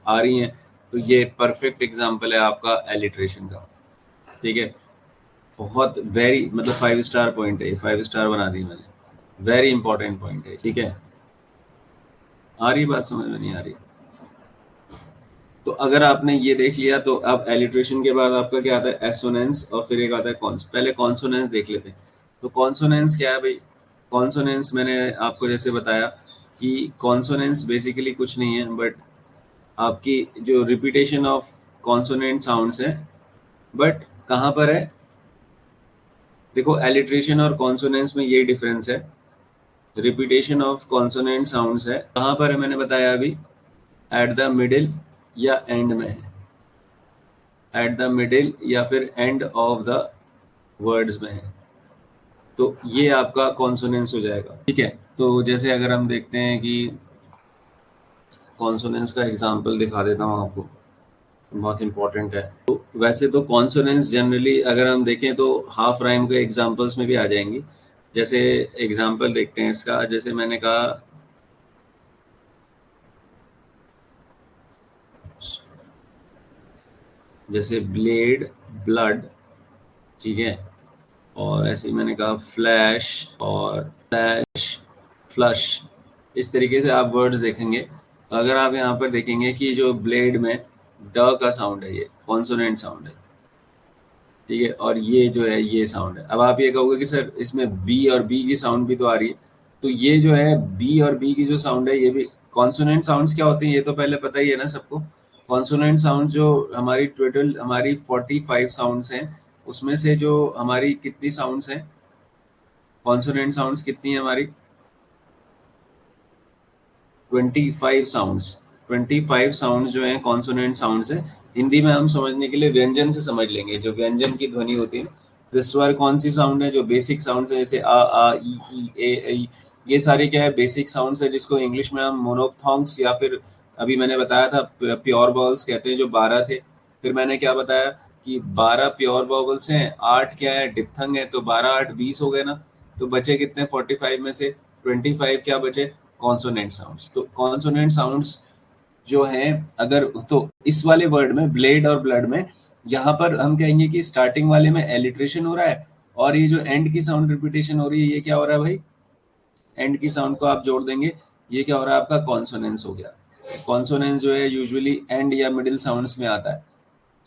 आ रही हैं। तो ये परफेक्ट एग्जाम्पल है आपका एलिट्रेशन का। ठीक है, बहुत वेरी मतलब 5 स्टार पॉइंट है, 5 स्टार बना दी मैंने। वेरी इंपॉर्टेंट पॉइंट है। ठीक है, आ रही बात समझ में? नहीं आ रही? तो अगर आपने ये देख लिया तो अब एलिट्रेशन के बाद आपका क्या आता है? एसोनेंस, और फिर एक आता है कॉन्स। पहले कॉन्सोनेंस देख लेते हैं। तो कॉन्सोनेंस क्या है भाई? कॉन्सोनेंस मैंने आपको जैसे बताया कि कॉन्सोनेंस बेसिकली कुछ नहीं है बट आपकी जो रिपीटेशन ऑफ कॉन्सोनेंट साउंड्स है। बट कहाँ पर है? देखो, एलिट्रेशन और कॉन्सोनेंस में ये डिफरेंस है। रिपीटेशन ऑफ कॉन्सोनेंट साउंड्स है कहाँ पर है? मैंने बताया अभी, एट द मिडिल या एंड में है। एट द मिडिल या फिर एंड ऑफ द वर्ड्स में है। तो ये आपका कॉन्सोनेंस हो जाएगा। ठीक है, तो जैसे अगर हम देखते हैं कि कॉन्सोनेंस का एग्जांपल दिखा देता हूँ आपको, बहुत इंपॉर्टेंट है। तो वैसे तो कॉन्सोनेंस जनरली अगर हम देखें तो हाफ राइम के एग्जांपल्स में भी आ जाएंगी। जैसे एग्जांपल देखते हैं इसका, जैसे मैंने कहा जैसे ब्लेड, ब्लड, ठीक है, और ऐसे ही मैंने कहा फ्लैश और फ्लैश, फ्लश। इस तरीके से आप वर्ड्स देखेंगे। अगर आप यहाँ पर देखेंगे कि जो ब्लेड में ड का साउंड है, ये कॉन्सोनेंट साउंड है। ठीक है, और ये जो है ये साउंड है। अब आप ये कहोगे कि सर इसमें बी और बी की साउंड भी तो आ रही है। तो ये जो है बी और बी की जो साउंड है ये भी कॉन्सोनेंट साउंड्स क्या होते हैं ये तो पहले पता ही है ना सबको। कॉन्सोनेंट साउंड जो हमारी टोटल हमारी 45 साउंड्स हैं, उसमें से जो हमारी कितनी साउंड्स हैं, कॉन्सोनेंट साउंड्स कितनी है हमारी? 25 साउंड्स। 25 साउंड्स जो हैं कॉन्सोनेंट साउंड्स हैं। हिंदी में हम समझने के लिए व्यंजन से समझ लेंगे, जो व्यंजन की ध्वनि होती है। तो स्वर कौन सी साउंड है? जो बेसिक साउंड्स है, जैसे आ ई ए, ये सारी क्या है? बेसिक साउंड्स है, जिसको इंग्लिश में हम मोनोप्थॉन्ग्स या फिर अभी मैंने बताया था प्योर वॉवल्स कहते हैं, जो 12 थे। फिर मैंने क्या बताया कि 12 प्योर वॉवल्स हैं, 8 क्या है? डिप्थंग है। तो 12 8 20 हो गए ना। तो बचे कितने 45 में से? 25 क्या बचे? Consonant sounds. तो कॉन्सोनेंट साउंड्स जो हैं, अगर तो इस वाले वर्ड में ब्लेड और ब्लड में यहाँ पर हम कहेंगे कि स्टार्टिंग वाले में एलिट्रेशन हो रहा है, और ये जो एंड की साउंड रिपीटेशन हो रही है, ये क्या हो रहा है भाई? एंड की साउंड को आप जोड़ देंगे, ये क्या हो रहा है? आपका कॉन्सोनेंस हो गया। कॉन्सोनेंस जो है यूजुअली एंड या मिडिल साउंड्स में आता है।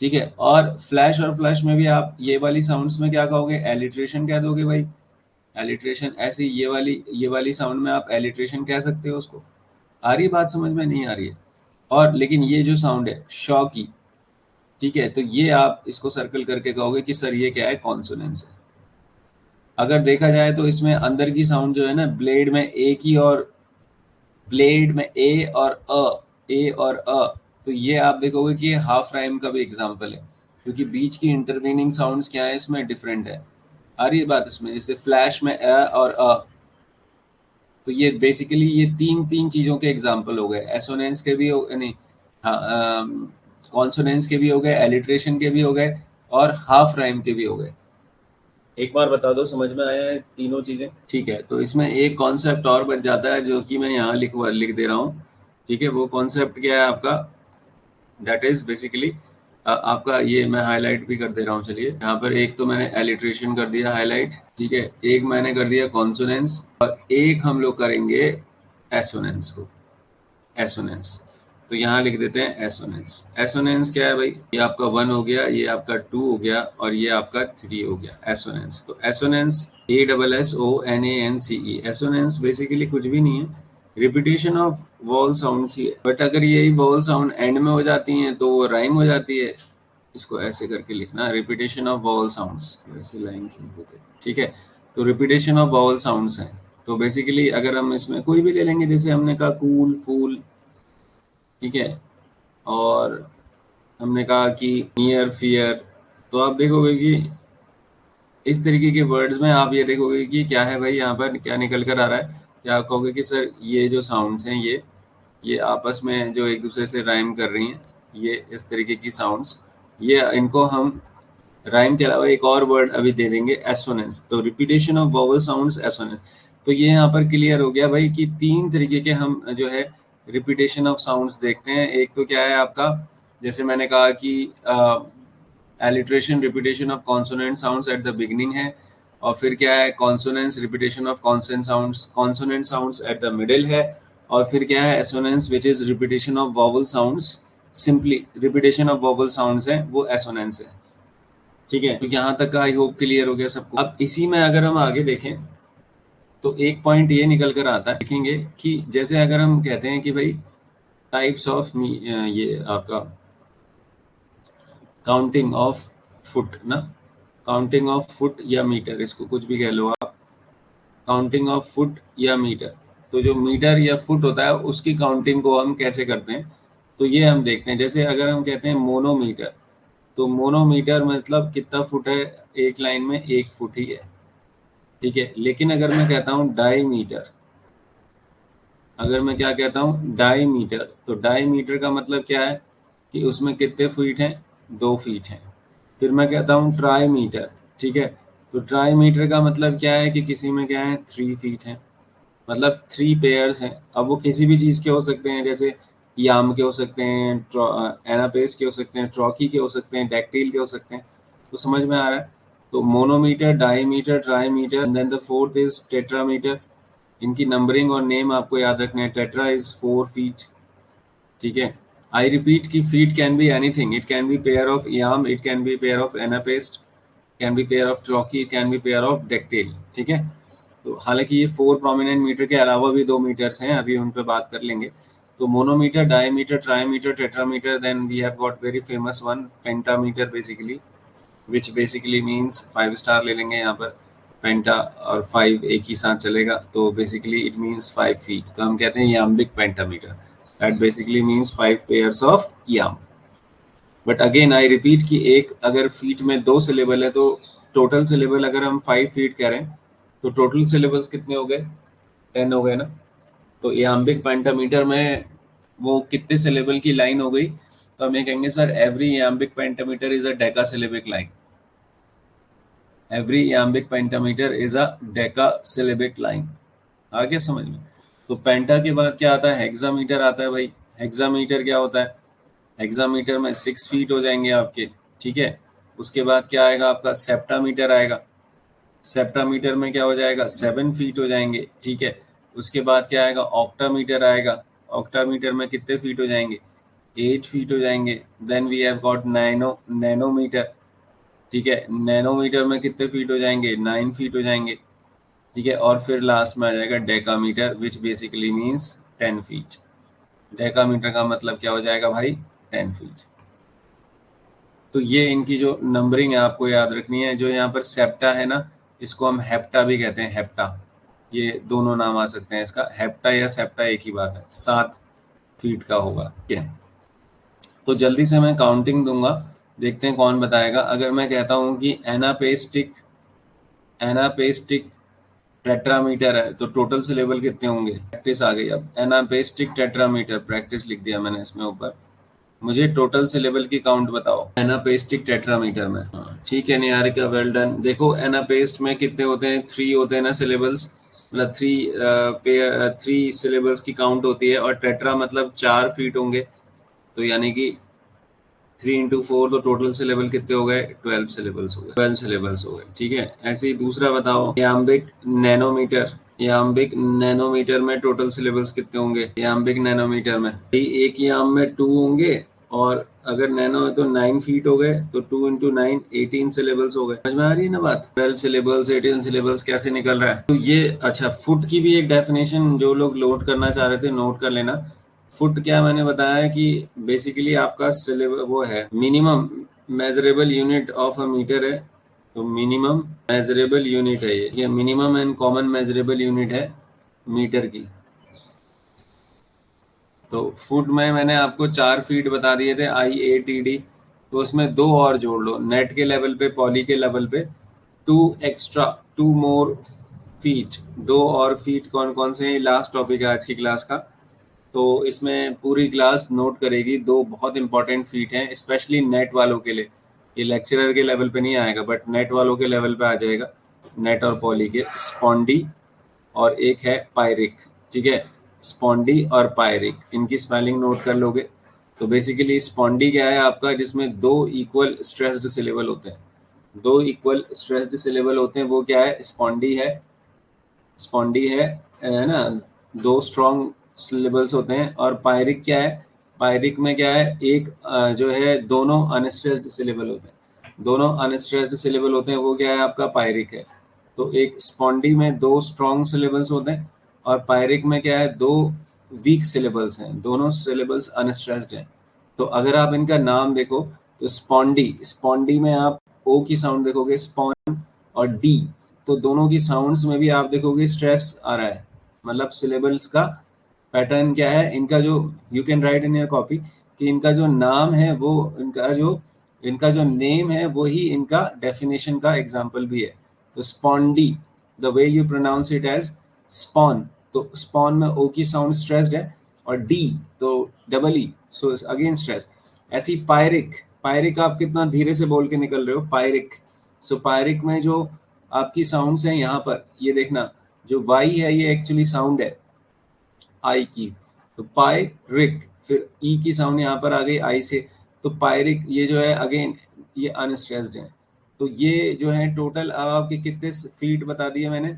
ठीक है, और फ्लैश और फ्लश में भी आप ये वाली साउंड्स में क्या कहोगे? एलिट्रेशन कह दोगे भाई। एलिट्रेशन ऐसे ये वाली साउंड में आप एलिट्रेशन कह सकते हो उसको। आ रही बात समझ में? नहीं आ रही है? और लेकिन ये जो साउंड है शॉ की, ठीक है, तो ये आप इसको सर्कल करके कहोगे कि सर ये क्या है? कॉन्सोनेंस है। अगर देखा जाए तो इसमें अंदर की साउंड जो है ना, ब्लेड में ए की, और ब्लेड में ए और ए और तो ये आप देखोगे कि हाफ राइम का भी एग्जाम्पल है, क्योंकि बीच की इंटरवीनिंग साउंड्स क्या है इसमें? डिफरेंट है। आ रही है बात इसमें? जैसे फ्लैश में और तो ये बेसिकली ये तीन तीन चीजों के एग्जाम्पल हो गए। एसोनेंस के भी हो, नहीं, हाँ, कॉन्सोनेंस के भी हो गए, एलिट्रेशन के भी हो गए, और हाफ राइम के भी हो गए। एक बार बता दो, समझ में आया है तीनों चीजें? ठीक है, तो इसमें एक कॉन्सेप्ट और बच जाता है जो कि मैं यहाँ लिख दे रहा हूँ। ठीक है, वो कॉन्सेप्ट क्या है आपका? दैट इज बेसिकली आपका, ये मैं हाईलाइट भी कर दे रहा हूँ। चलिए, यहाँ पर एक तो मैंने एलिट्रेशन कर दिया हाईलाइट, ठीक है, एक मैंने कर दिया कॉन्सोनेंस, और एक हम लोग करेंगे एसोनेंस को। एसोनेंस, तो यहाँ लिख देते हैं एसोनेंस। एसोनेंस क्या है भाई? ये आपका 1 हो गया, ये आपका 2 हो गया, और ये आपका 3 हो गया एसोनेंस। तो एसोनेंस ASSONANCE, एसोनेंस बेसिकली कुछ भी नहीं है, रिपीटेशन ऑफ वॉल साउंड्स ही है। बट अगर यही वॉल साउंड एंड में हो जाती हैं तो वो राइम हो जाती है। इसको ऐसे करके लिखना, रिपीटेशन ऑफ वॉवल साउंड्स, ऐसे लाइन खींच देते, ठीक है। तो रिपीटेशन ऑफ वॉवल साउंड्स है। तो बेसिकली अगर हम इसमें कोई भी ले लेंगे, जैसे हमने कहा कूल, फूल, ठीक है, और हमने कहा कि नियर, फियर, तो आप देखोगे कि इस तरीके के वर्ड्स में आप ये देखोगे कि क्या है भाई, यहाँ पर क्या निकल कर आ रहा है। क्या आप कहोगे कि सर ये जो साउंड्स हैं, ये आपस में जो एक दूसरे से राइम कर रही हैं, ये इस तरीके की साउंड्स, ये इनको हम राइम के अलावा एक और वर्ड अभी दे देंगे, एसोनेंस। तो repetition of vowel sounds, assonance. तो ये यहाँ पर क्लियर हो गया भाई कि 3 तरीके के हम जो है रिपीटेशन ऑफ साउंड्स देखते हैं। एक तो क्या है आपका, जैसे मैंने कहा कि alliteration, repetition of consonant sounds at the beginning है, और फिर क्या है consonance, repetition of consonant sounds at the middle है, और फिर क्या है assonance, which is repetition of vowel sounds, simply repetition of vowel sounds है, वो एसोनेंस है। ठीक है, तो यहाँ तक का आई होप क्लियर हो गया सबको। अब इसी में अगर हम आगे देखें तो एक पॉइंट ये निकल कर आता है, देखेंगे कि जैसे अगर हम कहते हैं कि भाई टाइप्स ऑफ ये आपका काउंटिंग ऑफ फुट ना, काउंटिंग ऑफ फुट या मीटर, इसको कुछ भी कह लो आप, काउंटिंग ऑफ फुट या मीटर। तो जो मीटर या फुट होता है उसकी काउंटिंग को हम कैसे करते हैं, तो ये हम देखते हैं। जैसे अगर हम कहते हैं मोनोमीटर, तो मोनोमीटर मतलब कितना फुट है, एक लाइन में 1 फुट ही है, ठीक है। लेकिन अगर मैं कहता हूँ डाई मीटर, अगर मैं क्या कहता हूँ डाई मीटर, तो डाई मीटर का मतलब क्या है कि उसमें कितने फीट हैं, 2 फीट हैं। फिर मैं कहता हूँ ट्राई मीटर, ठीक है, तो ट्राई मीटर का मतलब क्या है कि किसी में क्या है 3 फीट हैं, मतलब 3 पेयर्स हैं। अब वो किसी भी चीज़ के हो सकते हैं, जैसे याम के हो सकते हैं, एनापेस के हो सकते हैं, ट्रॉकी के हो सकते हैं, डैक्टिल के हो सकते हैं। तो समझ में आ रहा है? तो monometer, dimeter, trimeter, and then the fourth is tetrameter. इनकी नंबरिंग और नेम आपको याद रखना है। टेट्रा इज 4 फीट, ठीक है। आई रिपीट की feet can be anything, it can be pair of iamb, it can be pair of anapest, can be pair of trochee, it can be pair of dactyl, ठीक है। तो हालांकि ये 4 prominent metre के अलावा भी 2 metres हैं, अभी उन पे बात कर लेंगे। तो monometer, dimeter, trimeter, tetrameter, then we have got very famous one pentameter basically, which basically means 5 star ले लेंगे यहाँ पर। पेंटा और 5 एक ही साथ चलेगा, तो बेसिकली इट मीन्स 5 फीट। तो हम कहते हैं iambic pentameter, that basically means 5 pairs of iamb. But again I repeat कि एक अगर फीट में 2 सिलेबल है, तो टोटल सिलेबल अगर हम 5 फीट कह रहे हैं तो टोटल सिलेबल्स कितने हो गए, 10 हो गए ना। तो याम्बिक पेंटामीटर में वो कितने सिलेबल की लाइन हो गई, तो हम ये कहेंगे sir every iambic pentameter is a decasyllabic line, every iambic pentameter is a decasyllabic line. आ गया समझ में? तो पेंटा के बाद क्या आता है, हेक्सामीटर आता है भाई। हेक्सामीटर क्या होता है, हेक्सामीटर में 6 फीट हो जाएंगे आपके, ठीक है। उसके बाद क्या आएगा आपका, सेप्टामीटर आएगा। सेप्टामीटर में क्या हो जाएगा, 7 फीट हो जाएंगे, ठीक है। उसके बाद क्या आएगा, ऑक्टामीटर आएगा। ऑक्टामीटर में कितने फीट हो जाएंगे, 8 फीट हो जाएंगे। Then we have got nanometre, ठीक है। नैनोमीटर में कितने फीट हो जाएंगे, 9 फीट हो जाएंगे, ठीक है। और फिर लास्ट में आ जाएगा डेकामीटर, विच बेसिकली मीन्स 10 फीट। डेकामीटर का मतलब क्या हो जाएगा भाई, 10 फीट। तो ये इनकी जो नंबरिंग है आपको याद रखनी है। जो यहाँ पर सेप्टा है ना, इसको हम हेप्टा भी कहते हैं, हेप्टा, ये दोनों नाम आ सकते हैं इसका। हेप्टा या सेप्टा एक ही बात है, 7 फीट का होगा, ठीक है। तो जल्दी से मैं काउंटिंग दूंगा, देखते हैं कौन बताएगा। अगर मैं कहता हूँ कि एनापेस्टिक, एनापेस्टिक टेट्रामीटर है, तो टोटल सिलेबल कितने होंगे, प्रैक्टिस आ गई। अब एनापेस्टिक टेट्रामीटर, प्रैक्टिस लिख दिया मैंने इसमें ऊपर। मुझे टोटल सिलेबल की काउंट बताओ एनापेस्टिक टेट्रामीटर में। ठीक है निहारिका, वेल डन। देखो एनापेस्ट में कितने होते हैं, 3 होते हैं ना सिलेबल्स, मतलब 3 सिलेबल्स की काउंट होती है, और टेट्रा मतलब 4 फीट होंगे, तो यानी कि 3 into 4, तो टोटल सिलेबल कितने हो गए, 12 सिलेबल्स हो गए, 12 सिलेबल्स हो गए। ठीक है, ऐसे ही दूसरा बताओ याम्बिक नैनोमीटर। याम्बिक नैनोमीटर में टोटल सिलेबल्स कितने होंगे, याम्बिक नैनोमीटर में एक याम में 2 होंगे, और अगर नैनो है तो 9 फीट हो गए, तो 2 into 9 18 सिलेबल्स हो गए। समझ में आ रही है ना बात, 12 सिलेबल्स 18 सिलेबल्स कैसे निकल रहा है। तो ये अच्छा, फुट की भी एक डेफिनेशन जो लोग नोट करना चाह रहे थे नोट कर लेना। फुट क्या मैंने बताया कि बेसिकली आपका सिलेबस वो है, minimum measurable unit of a metre है, तो मिनिमम मेजरेबल यूनिट है ये minimum and common measurable unit है मीटर की। तो फुट में मैंने आपको 4 फीट बता दिए थे IATD, तो उसमें 2 और जोड़ लो, नेट के लेवल पे पॉली के लेवल पे 2 एक्स्ट्रा 2 मोर फीट, 2 और फीट कौन कौन से हैं, लास्ट टॉपिक है आज की क्लास का। तो इसमें पूरी क्लास नोट करेगी, 2 बहुत इंपॉर्टेंट फीट हैं स्पेशली नेट वालों के लिए। ये लेक्चरर के लेवल पे नहीं आएगा बट नेट वालों के लेवल पे आ जाएगा, नेट और पॉली के, स्पॉन्डी और एक है पायरिक। ठीक है, स्पॉन्डी और पायरिक, इनकी स्पेलिंग नोट कर लोगे। तो बेसिकली स्पॉन्डी क्या है आपका, जिसमें 2 इक्वल स्ट्रेस्ड सिलेबल होते हैं, 2 इक्वल स्ट्रेस्ड सिलेबल होते हैं, वो क्या है, स्पॉन्डी है। स्पॉन्डी है ना, 2 स्ट्रॉन्ग सिलेबल्स होते हैं। और पायरिक क्या है, पायरिक में क्या है, एक जो है दोनों अनस्ट्रेस्ड सिलेबल होते हैं, दोनों अनस्ट्रेस्ड सिलेबल होते हैं, वो क्या है आपका पायरिक है। तो एक स्पॉन्डी में 2 स्ट्रॉन्ग सिलेबल्स होते हैं, और पायरिक में क्या है, 2 वीक सिलेबल्स हैं, दोनों सिलेबल्स अनस्ट्रेस्ड हैं। तो अगर आप इनका नाम देखो, तो स्पॉन्डी, स्पॉन्डी में आप ओ की साउंड देखोगे, स्पॉन और डी, तो दोनों की साउंड्स में भी आप देखोगे स्ट्रेस आ रहा है। मतलब सिलेबल्स का पैटर्न क्या है इनका, जो you can write in your copy, कि इनका जो नाम है वो, इनका जो नेम है वही इनका डेफिनेशन का एग्जाम्पल भी है। तो spondee, the way you pronounce it as spon, तो स्पॉन में ओ की साउंड स्ट्रेस्ड है, और डी तो double E, so again stress. ऐसी पायरिक, पायरिक आप कितना धीरे से बोल के निकल रहे हो, पायरिक। सो पायरिक में जो आपकी साउंड्स हैं यहाँ पर, ये देखना, जो वाई है ये एक्चुअली साउंड है आई की, तो पायरिक, फिर ई की साउंड यहाँ पर आ गई आई से, तो पायरिक ये जो है अगेन ये अनस्ट्रेस्ड है। तो ये जो है टोटल आपके कितने फीट बता दिए मैंने,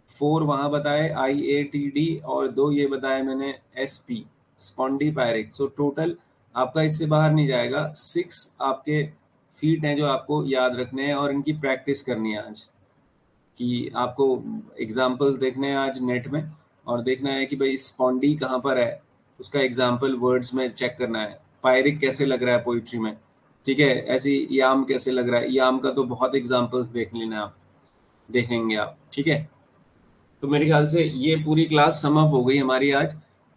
4 वहां बताए IATD, और 2 ये बताए मैंने SP, स्पॉन्डी पायरिक। सो टोटल आपका इससे बाहर नहीं जाएगा, 6 आपके फीट हैं जो आपको याद रखने हैं, और इनकी प्रैक्टिस करनी है आज, कि आपको एग्जाम्पल्स देखने हैं आज नेट में, और देखना है कि भाई स्पॉन्डी कहाँ पर है, उसका एग्जाम्पल वर्ड्स में चेक करना है, पायरिक कैसे लग रहा है पोइट्री में। ठीक है, ऐसी याम कैसे लग रहा है, याम का तो बहुत एग्जाम्पल्स देख लेना आप, देखेंगे आप। ठीक है, तो मेरे ख्याल से ये पूरी क्लास सम अप हो गई हमारी आज।